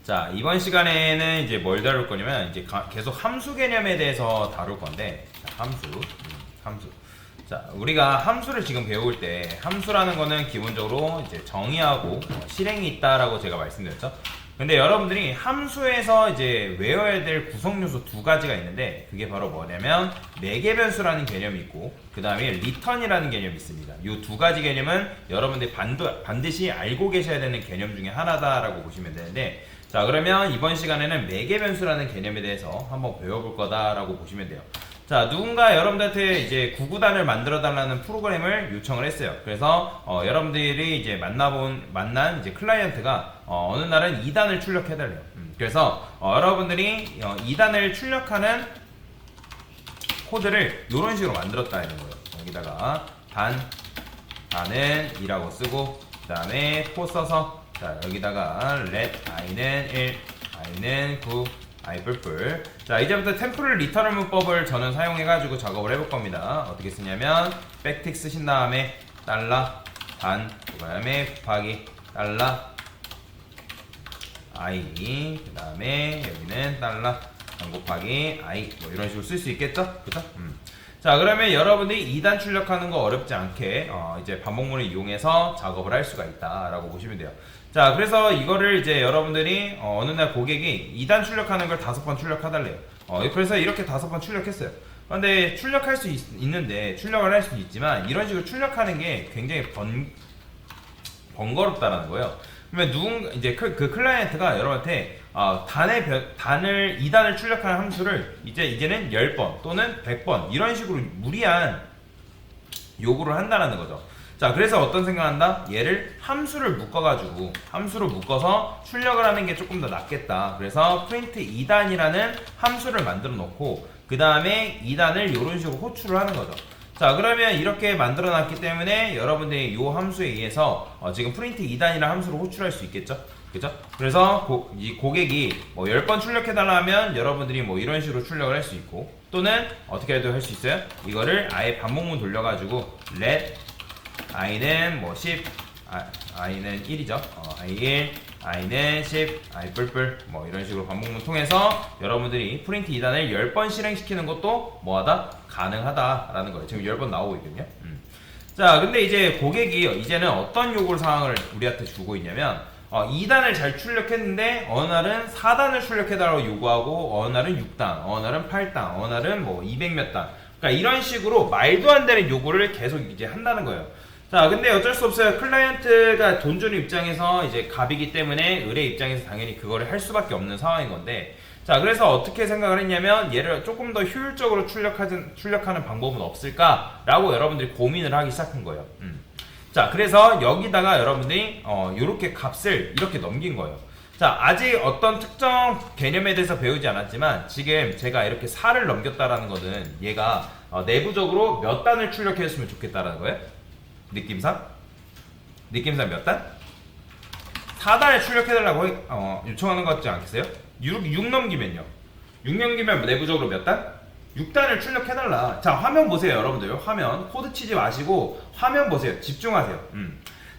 자, 이번 시간에는 이제 뭘 다룰 거냐면 이제 계속 함수 개념에 대해서 다룰 건데, 자, 함수. 자, 우리가 함수를 지금 배울 때 함수라는 거는 기본적으로 이제 정의하고 실행이 있다라고 제가 말씀드렸죠. 근데 여러분들이 함수에서 이제 외워야 될 구성 요소 두 가지가 있는데, 그게 바로 뭐냐면 매개변수라는 개념이 있고, 그 다음에 리턴이라는 개념이 있습니다. 이 두 가지 개념은 여러분들이 반드시 알고 계셔야 되는 개념 중에 하나다라고 보시면 되는데, 자, 그러면 이번 시간에는 매개변수라는 개념에 대해서 한번 배워볼 거다라고 보시면 돼요. 자, 누군가 여러분들한테 이제 구구단을 만들어 달라는 프로그램을 요청을 했어요. 그래서 여러분들이 이제 만난 이제 클라이언트가 어느 날은 2단을 출력해 달래요. 그래서 여러분들이 2단을 출력하는 코드를 이런 식으로 만들었다 이런 거예요. 여기다가 단은 2라고 쓰고, 그 다음에 코 써서, 자, 여기다가 let i는 1, i는 9, i 뿔뿔. 자, 이제부터 템포럴 리터럴 문법을 저는 사용해가지고 작업을 해볼 겁니다. 어떻게 쓰냐면 백틱 쓰신 다음에 달러 단, 그 다음에 곱하기 달러 i, 그 다음에 여기는 달러 단 곱하기 i, 뭐 이런 식으로 쓸 수 있겠죠? 그죠? 자, 그러면 여러분들이 2단 출력하는 거 어렵지 않게 이제 반복문을 이용해서 작업을 할 수가 있다라고 보시면 돼요. 자, 그래서 이거를 이제 여러분들이 어느 날 고객이 2단 출력하는 걸 5번 출력하달래요. 그래서 이렇게 5번 출력했어요. 근데 출력할 수 있는데, 출력을 할 수 있지만 이런 식으로 출력하는 게 굉장히 번거롭다라는 거예요. 그러면 이제 그 클라이언트가 여러분한테 단을 2단을 출력하는 함수를 이제는 10번 또는 100번 이런 식으로 무리한 요구를 한다는 거죠. 자, 그래서 어떤 생각한다? 얘를 함수를 묶어서 출력을 하는 게 조금 더 낫겠다. 그래서 print 2단이라는 함수를 만들어 놓고, 그 다음에 2단을 이런 식으로 호출을 하는 거죠. 자, 그러면 이렇게 만들어 놨기 때문에 여러분들이 이 함수에 의해서 지금 print 2단이라는 함수를 호출할 수 있겠죠? 그죠? 그래서 이 고객이 뭐 10번 출력해달라 하면 여러분들이 뭐 이런 식으로 출력을 할 수 있고, 또는 어떻게 해도 할 수 있어요? 이거를 아예 반복문 돌려가지고 let i는 뭐 10, i는 1이죠. i1, i는 10, i 뿔뿔 뭐 이런 식으로 반복문 통해서 여러분들이 프린트 2단을 10번 실행시키는 것도 뭐하다? 가능하다라는 거예요. 지금 10번 나오고 있거든요. 자, 근데 이제 고객이 이제는 어떤 요구 사항을 우리한테 주고 있냐면 2단을 잘 출력했는데 어느 날은 4단을 출력해달라고 요구하고, 어느 날은 6단, 어느 날은 8단, 어느 날은 뭐 200 몇 단. 그러니까 이런 식으로 말도 안 되는 요구를 계속 이제 한다는 거예요. 자, 근데 어쩔 수 없어요. 클라이언트가 돈 주는 입장에서 이제 갑이기 때문에 의뢰 입장에서 당연히 그거를 할 수밖에 없는 상황인 건데, 자, 그래서 어떻게 생각을 했냐면 얘를 조금 더 효율적으로 출력하는 방법은 없을까라고 여러분들이 고민을 하기 시작한 거예요. 자, 그래서 여기다가 여러분들이 요렇게 값을 이렇게 넘긴 거예요. 자, 아직 어떤 특정 개념에 대해서 배우지 않았지만 지금 제가 이렇게 4를 넘겼다라는 거는 얘가 내부적으로 몇 단을 출력했으면 좋겠다라는 거예요. 느낌상 몇 단? 4단을 출력해달라고 요청하는 것 같지 않겠어요? 6 넘기면요. 6 넘기면 내부적으로 몇 단? 6단을 출력해달라. 자, 화면 보세요, 여러분들. 화면 코드 치지 마시고 화면 보세요. 집중하세요.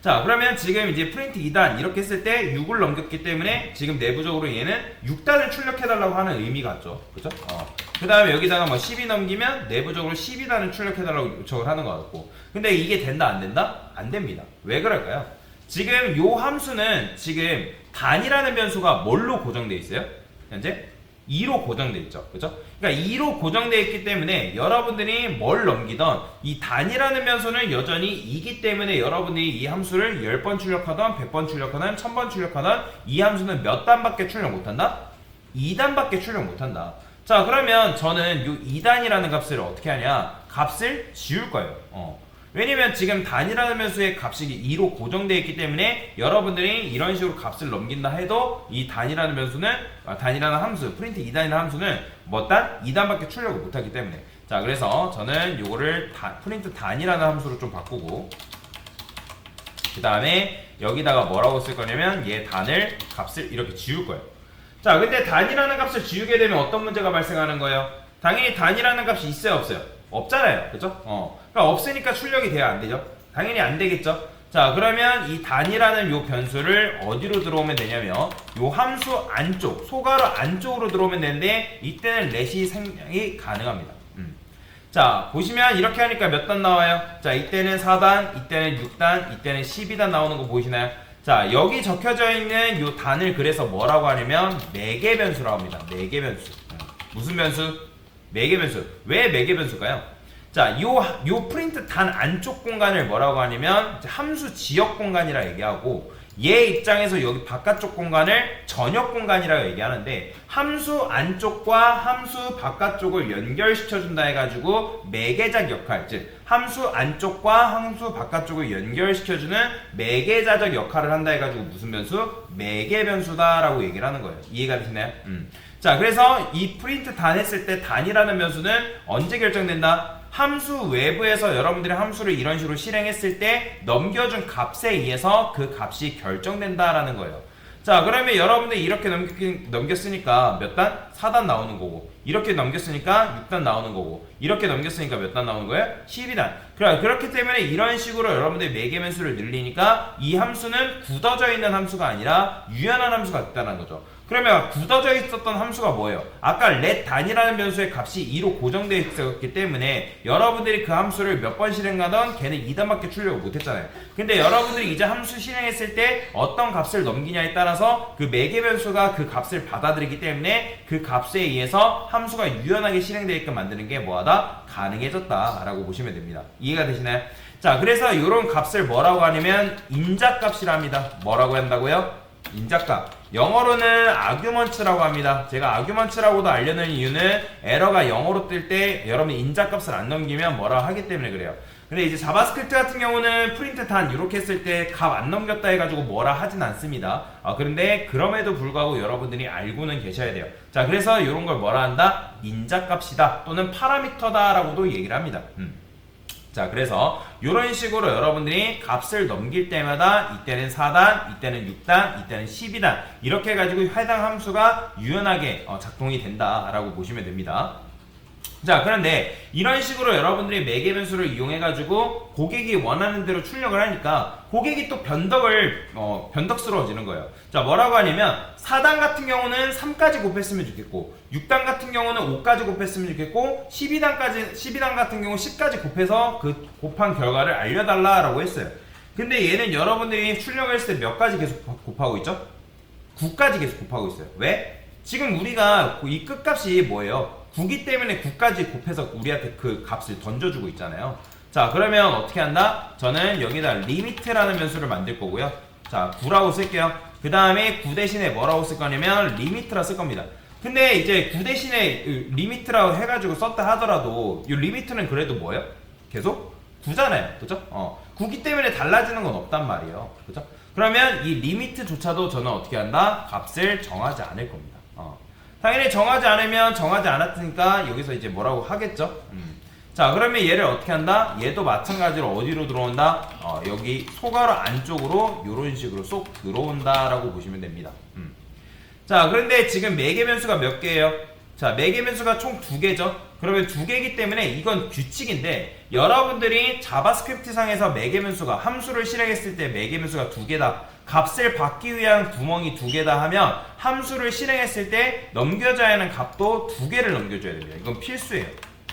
자, 그러면 지금 이제 프린트 2단 이렇게 했을 때 6을 넘겼기 때문에 지금 내부적으로 얘는 6단을 출력해달라고 하는 의미가 있죠. 그죠? 그 다음에 여기다가 뭐 12 넘기면 내부적으로 12단을 출력해달라고 요청을 하는 것 같고, 근데 이게 된다 안 된다? 안 됩니다. 왜 그럴까요? 지금 요 함수는 지금 단이라는 변수가 뭘로 고정되어 있어요? 현재 2로 고정되어 있죠. 그죠? 그러니까 2로 고정되어 있기 때문에 여러분들이 뭘 넘기던 이 단이라는 변수는 여전히 2기 때문에 여러분들이 이 함수를 10번 출력하던 100번 출력하던 1000번 출력하던 이 함수는 몇 단밖에 출력 못한다? 2단밖에 출력 못한다. 자, 그러면 저는 이 2단이라는 값을 어떻게 하냐? 값을 지울 거예요. 왜냐면 지금 단이라는 변수의 값이 2로 고정되어 있기 때문에 여러분들이 이런 식으로 값을 넘긴다 해도 이 단이라는 변수는, 단이라는 함수, 프린트 2단이라는 함수는 뭐 단? 2단밖에 출력을 못하기 때문에. 자, 그래서 저는 요거를 프린트 단이라는 함수로 좀 바꾸고, 그 다음에 여기다가 뭐라고 쓸 거냐면 얘 단을 값을 이렇게 지울 거예요. 자, 근데 단이라는 값을 지우게 되면 어떤 문제가 발생하는 거예요? 당연히 단이라는 값이 있어요, 없어요? 없잖아요. 그죠? 그러니까 없으니까 출력이 돼야 안 되죠? 당연히 안 되겠죠? 자, 그러면 이 단이라는 요 변수를 어디로 들어오면 되냐면 요 함수 안쪽, 소괄호 안쪽으로 들어오면 되는데 이때는 렛이 생략이 가능합니다. 자, 보시면 이렇게 하니까 몇 단 나와요? 자, 이때는 4단, 이때는 6단, 이때는 12단 나오는 거 보이시나요? 자, 여기 적혀져 있는 요 단을 그래서 뭐라고 하냐면 매개 변수라고 합니다. 매개 변수. 무슨 변수? 매개 변수. 왜 매개 변수일까요? 자, 요 프린트 단 안쪽 공간을 뭐라고 하냐면 함수 지역 공간이라 얘기하고, 얘 입장에서 여기 바깥쪽 공간을 전역 공간이라고 얘기하는데, 함수 안쪽과 함수 바깥쪽을 연결시켜 준다 해가지고 매개작 역할, 즉 함수 안쪽과 함수 바깥쪽을 연결시켜주는 매개자적 역할을 한다 해가지고 무슨 변수? 매개 변수다라고 얘기를 하는 거예요. 이해가 되시나요? 자, 그래서 이 프린트 단 했을 때 단이라는 변수는 언제 결정된다? 함수 외부에서 여러분들이 함수를 이런 식으로 실행했을 때 넘겨준 값에 의해서 그 값이 결정된다라는 거예요. 자, 그러면 여러분들이 이렇게 넘겼으니까 몇 단? 4단 나오는 거고, 이렇게 넘겼으니까 6단 나오는 거고, 이렇게 넘겼으니까 몇 단 나오는 거예요? 12단. 그렇기 때문에 이런 식으로 여러분들이 매개변수를 늘리니까 이 함수는 굳어져 있는 함수가 아니라 유연한 함수가 됐다는 거죠. 그러면 굳어져 있었던 함수가 뭐예요? 아까 let 단이라는 변수의 값이 2로 고정되어 있었기 때문에 여러분들이 그 함수를 몇 번 실행하던 걔는 2단밖에 출력을 못했잖아요. 근데 여러분들이 이제 함수 실행했을 때 어떤 값을 넘기냐에 따라서 그 매개 변수가 그 값을 받아들이기 때문에 그 값에 의해서 함수가 유연하게 실행되게끔 만드는 게 뭐하다? 가능해졌다라고 보시면 됩니다. 이해가 되시나요? 자, 그래서 이런 값을 뭐라고 하냐면 인자값이라 합니다. 뭐라고 한다고요? 인자값. 영어로는 아규먼츠라고 합니다. 제가 아규먼츠라고도 알려는 이유는 에러가 영어로 뜰 때 여러분이 인자값을 안 넘기면 뭐라고 하기 때문에 그래요. 근데 이제 자바스크립트 같은 경우는 프린트 단 이렇게 했을 때 값 안 넘겼다 해가지고 뭐라 하진 않습니다. 그런데 그럼에도 불구하고 여러분들이 알고는 계셔야 돼요. 자, 그래서 이런 걸 뭐라 한다? 인자값이다 또는 파라미터다 라고도 얘기를 합니다. 자, 그래서 이런 식으로 여러분들이 값을 넘길 때마다 이때는 4단, 이때는 6단, 이때는 12단 이렇게 해가지고 해당 함수가 유연하게 작동이 된다라고 보시면 됩니다. 자, 그런데 이런 식으로 여러분들이 매개 변수를 이용해가지고 고객이 원하는 대로 출력을 하니까 고객이 또 변덕스러워지는 거예요. 자, 뭐라고 하냐면 4단 같은 경우는 3까지 곱했으면 좋겠고 6단 같은 경우는 5까지 곱했으면 좋겠고 12단 같은 경우 10까지 곱해서 그 곱한 결과를 알려달라라고 했어요. 근데 얘는 여러분들이 출력을 했을 때 몇 가지 계속 곱하고 있죠? 9까지 계속 곱하고 있어요. 왜? 지금 우리가 이 끝값이 뭐예요? 9기 때문에 9까지 곱해서 우리한테 그 값을 던져주고 있잖아요. 자, 그러면 어떻게 한다? 저는 여기다 리미트라는 변수를 만들 거고요. 자, 9라고 쓸게요. 그 다음에 9 대신에 뭐라고 쓸 거냐면 리미트라 쓸 겁니다. 근데 이제 9 대신에 리미트라고 해가지고 썼다 하더라도 이 리미트는 그래도 뭐예요? 계속 9잖아요. 그죠? 9기 때문에 달라지는 건 없단 말이에요. 그죠? 그러면 이 리미트조차도 저는 어떻게 한다? 값을 정하지 않을 겁니다. 당연히 정하지 않으면 정하지 않았으니까 여기서 이제 뭐라고 하겠죠? 자, 그러면 얘를 어떻게 한다? 얘도 마찬가지로 어디로 들어온다? 여기 소괄호 안쪽으로 이런 식으로 쏙 들어온다라고 보시면 됩니다. 자, 그런데 지금 매개 변수가 몇 개예요? 자, 매개 변수가 총 2개죠? 그러면 2개이기 때문에 이건 규칙인데 여러분들이 자바스크립트 상에서 매개 변수가 함수를 실행했을 때 매개 변수가 2개다. 값을 받기 위한 구멍이 2개다 하면 함수를 실행했을 때 넘겨줘야 하는 값도 2개를 넘겨줘야 됩니다. 이건 필수예요.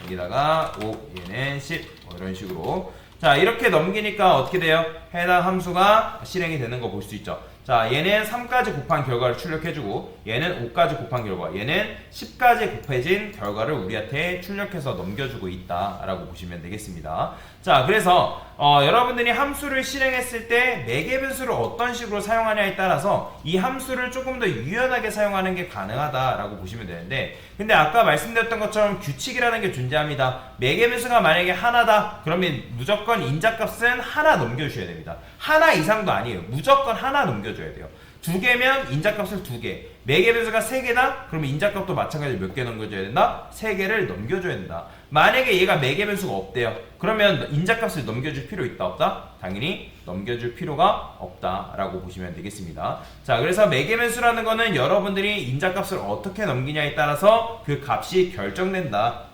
여기다가 5, 얘는 10 이런 식으로. 자, 이렇게 넘기니까 어떻게 돼요? 해당 함수가 실행이 되는 거 볼 수 있죠. 자, 얘는 3까지 곱한 결과를 출력해주고 얘는 5까지 곱한 결과, 얘는 10까지 곱해진 결과를 우리한테 출력해서 넘겨주고 있다라고 보시면 되겠습니다. 자, 그래서 여러분들이 함수를 실행했을 때 매개 변수를 어떤 식으로 사용하냐에 따라서 이 함수를 조금 더 유연하게 사용하는 게 가능하다라고 보시면 되는데, 근데 아까 말씀드렸던 것처럼 규칙이라는 게 존재합니다. 매개 변수가 만약에 하나다 그러면 무조건 인자값은 하나 넘겨주셔야 됩니다. 하나 이상도 아니에요. 무조건 하나 넘겨줘야 돼요. 2개면 인자값을 2개, 매개 변수가 3개다? 그러면 인자값도 마찬가지로 몇 개 넘겨줘야 된다? 3개를 넘겨줘야 된다. 만약에 얘가 매개 변수가 없대요. 그러면 인자값을 넘겨줄 필요 있다 없다? 당연히 넘겨줄 필요가 없다라고 보시면 되겠습니다. 자, 그래서 매개 변수라는 거는 여러분들이 인자값을 어떻게 넘기냐에 따라서 그 값이 결정된다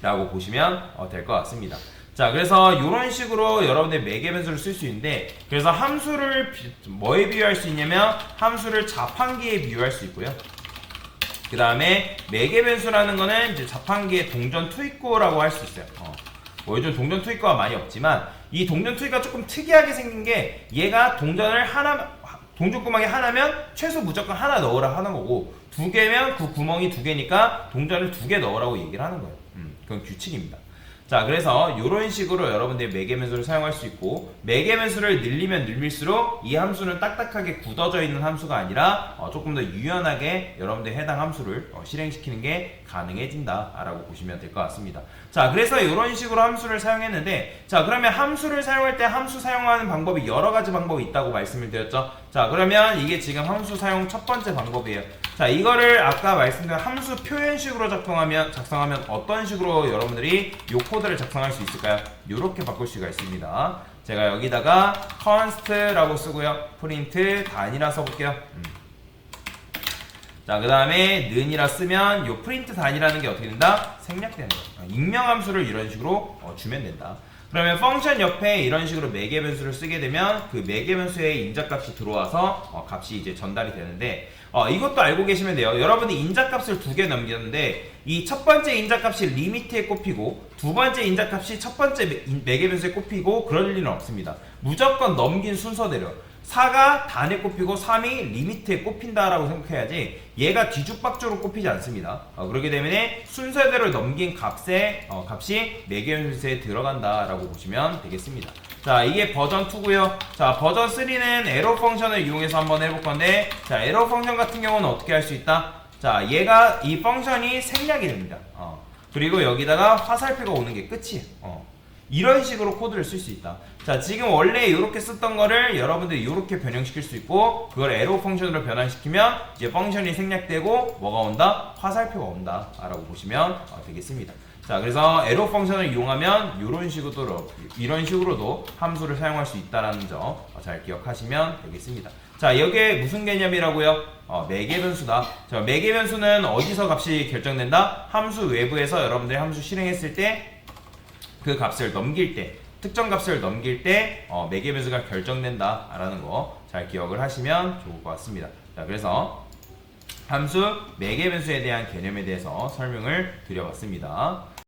라고 보시면 될 것 같습니다. 자, 그래서 이런 식으로 여러분들 매개 변수를 쓸 수 있는데, 그래서 함수를 뭐에 비유할 수 있냐면 함수를 자판기에 비유할 수 있고요. 그 다음에 매개 변수라는 거는 이제 자판기의 동전 투입구라고 할 수 있어요. 뭐 요즘 동전 투입구가 많이 없지만 이 동전 투입구가 조금 특이하게 생긴 게, 얘가 동전구멍이 하나면 최소 무조건 하나 넣으라 하는 거고, 두 개면 그 구멍이 두 개니까 동전을 두 개 넣으라고 얘기를 하는 거예요. 그건 규칙입니다. 자, 그래서 이런 식으로 여러분들이 매개 변수를 사용할 수 있고, 매개 변수를 늘리면 늘릴수록 이 함수는 딱딱하게 굳어져 있는 함수가 아니라 조금 더 유연하게 여러분들이 해당 함수를 실행시키는 게 가능해진다 라고 보시면 될 것 같습니다. 자, 그래서 이런 식으로 함수를 사용했는데, 자, 그러면 함수를 사용할 때 함수 사용하는 방법이 여러 가지 방법이 있다고 말씀을 드렸죠. 자, 그러면 이게 지금 함수 사용 첫 번째 방법이에요. 자, 이거를 아까 말씀드린 함수 표현식으로 작성하면 어떤 식으로 여러분들이 이 코드를 작성할 수 있을까요? 이렇게 바꿀 수가 있습니다. 제가 여기다가 const라고 쓰고요, 프린트 단이라 써볼게요. 자, 그 다음에 는이라 쓰면 이 프린트 단이라는 게 어떻게 된다? 생략되는 거예요. 익명함수를 이런 식으로 주면 된다. 그러면 펑션 옆에 이런 식으로 매개 변수를 쓰게 되면 그 매개 변수의 인자값이 들어와서 값이 이제 전달이 되는데, 이것도 알고 계시면 돼요. 여러분이 인자값을 두 개 넘겼는데 이 첫 번째 인자값이 리미트에 꼽히고 두 번째 인자값이 첫 번째 매개 변수에 꼽히고 그럴 일은 없습니다. 무조건 넘긴 순서대로 4가 단에 꼽히고 3이 리미트에 꼽힌다라고 생각해야지, 얘가 뒤죽박죽으로 꼽히지 않습니다. 그렇기 때문에 순서대로 넘긴 값이 매개 변수에 들어간다라고 보시면 되겠습니다. 자, 이게 버전 2고요. 자, 버전 3는 에러 펑션을 이용해서 한번 해볼 건데, 자, 에러 펑션 같은 경우는 어떻게 할 수 있다? 자, 얘가 이 펑션이 생략이 됩니다. 그리고 여기다가 화살표가 오는 게 끝이에요. 이런 식으로 코드를 쓸 수 있다. 자, 지금 원래 이렇게 썼던 거를 여러분들이 이렇게 변형시킬 수 있고, 그걸 에러 펑션으로 변환시키면 이제 펑션이 생략되고 뭐가 온다? 화살표가 온다 라고 보시면 되겠습니다. 자, 그래서 에러 펑션을 이용하면 이런 식으로도 함수를 사용할 수 있다는 점 잘 기억하시면 되겠습니다. 자, 여기에 무슨 개념이라고요? 매개 변수다. 자, 매개 변수는 어디서 값이 결정된다? 함수 외부에서 여러분들이 함수 실행했을 때 그 값을 넘길 때, 특정 값을 넘길 때 매개 변수가 결정된다 라는 거 잘 기억을 하시면 좋을 것 같습니다. 자, 그래서 함수 매개 변수에 대한 개념에 대해서 설명을 드려봤습니다.